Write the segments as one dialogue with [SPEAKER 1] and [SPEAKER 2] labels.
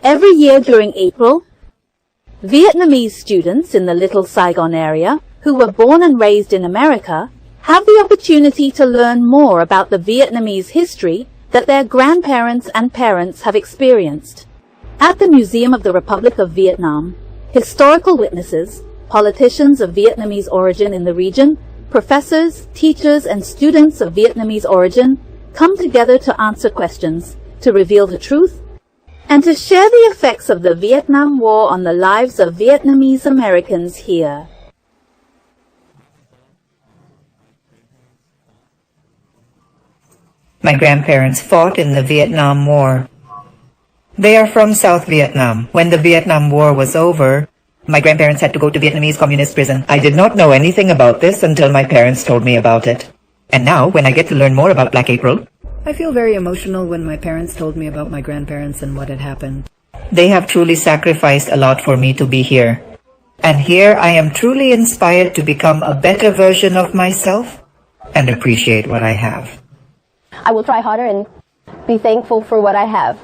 [SPEAKER 1] Every year during April, Vietnamese students in the Little Saigon area, who were born and raised in America, have the opportunity to learn more about the Vietnamese history that their grandparents and parents have experienced. At the Museum of the Republic of Vietnam, historical witnesses, politicians of Vietnamese origin in the region, professors, teachers, and students of Vietnamese origin come together to answer questions, to reveal the truth, and to share the effects of the Vietnam War on the lives of Vietnamese Americans here.
[SPEAKER 2] My grandparents fought in the Vietnam War. They are from South Vietnam. When the Vietnam War was over, my grandparents had to go to Vietnamese communist prison. I did not know anything about this until my parents told me about it. And now, when I get to learn more about Black April,
[SPEAKER 3] I feel very emotional when my parents told me about my grandparents and what had happened.
[SPEAKER 2] They have truly sacrificed a lot for me to be here. And here I am truly inspired to become a better version of myself and appreciate what I have.
[SPEAKER 4] I will try harder and be thankful for what I have.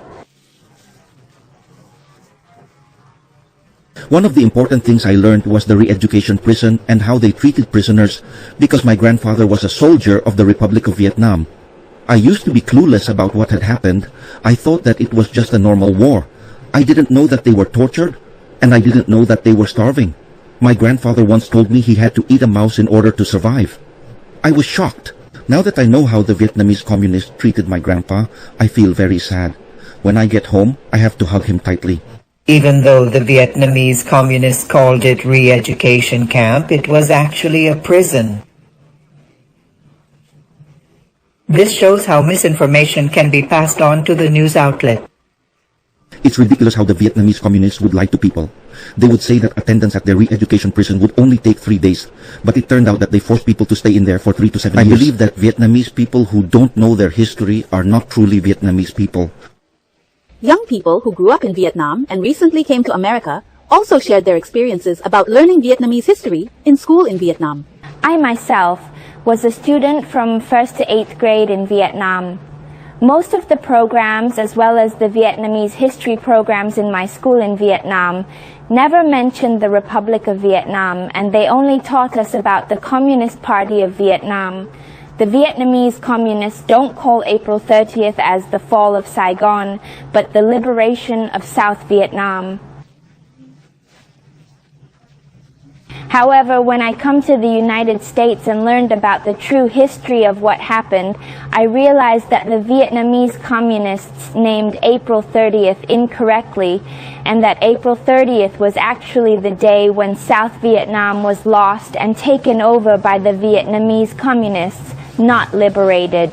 [SPEAKER 5] One of the important things I learned was the re-education prison and how they treated prisoners because my grandfather was a soldier of the Republic of Vietnam. I used to be clueless about what had happened. I thought that it was just a normal war. I didn't know that they were tortured, and I didn't know that they were starving. My grandfather once told me he had to eat a mouse in order to survive. I was shocked. Now that I know how the Vietnamese communists treated my grandpa, I feel very sad. When I get home, I have to hug him tightly.
[SPEAKER 2] Even though the Vietnamese communists called it re-education camp, it was actually a prison. This shows how misinformation can be passed on to the news outlet.
[SPEAKER 5] It's ridiculous how the Vietnamese communists would lie to people. They would say that attendance at their re-education prison would only take 3 days, but it turned out that they forced people to stay in there for 3 to 7 years. I believe that Vietnamese people who don't know their history are not truly Vietnamese people.
[SPEAKER 1] Young people who grew up in Vietnam and recently came to America also shared their experiences about learning Vietnamese history in school in Vietnam.
[SPEAKER 6] I myself was a student from 1st to 8th grade in Vietnam. Most of the programs, as well as the Vietnamese history programs in my school in Vietnam, never mentioned the Republic of Vietnam, and they only taught us about the Communist Party of Vietnam. The Vietnamese communists don't call April 30th as the Fall of Saigon, but the liberation of South Vietnam. However, when I come to the United States and learned about the true history of what happened, I realized that the Vietnamese communists named April 30th incorrectly, and that April 30th was actually the day when South Vietnam was lost and taken over by the Vietnamese communists, not liberated.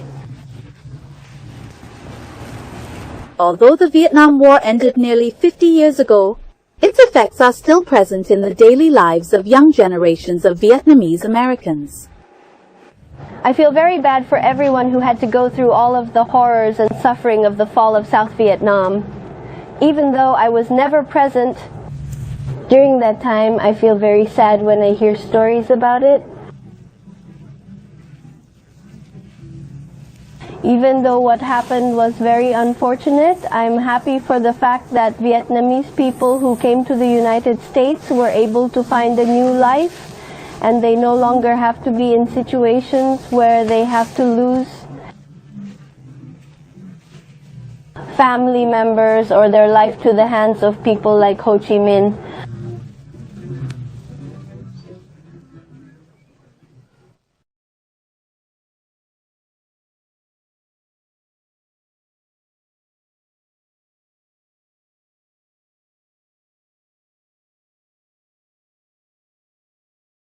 [SPEAKER 1] Although the Vietnam War ended nearly 50 years ago, its effects are still present in the daily lives of young generations of Vietnamese Americans.
[SPEAKER 4] I feel very bad for everyone who had to go through all of the horrors and suffering of the fall of South Vietnam. Even though I was never present during that time, I feel very sad when I hear stories about it. Even though what happened was very unfortunate, I'm happy for the fact that Vietnamese people who came to the United States were able to find a new life, and they no longer have to be in situations where they have to lose family members or their life to the hands of people like Ho Chi Minh.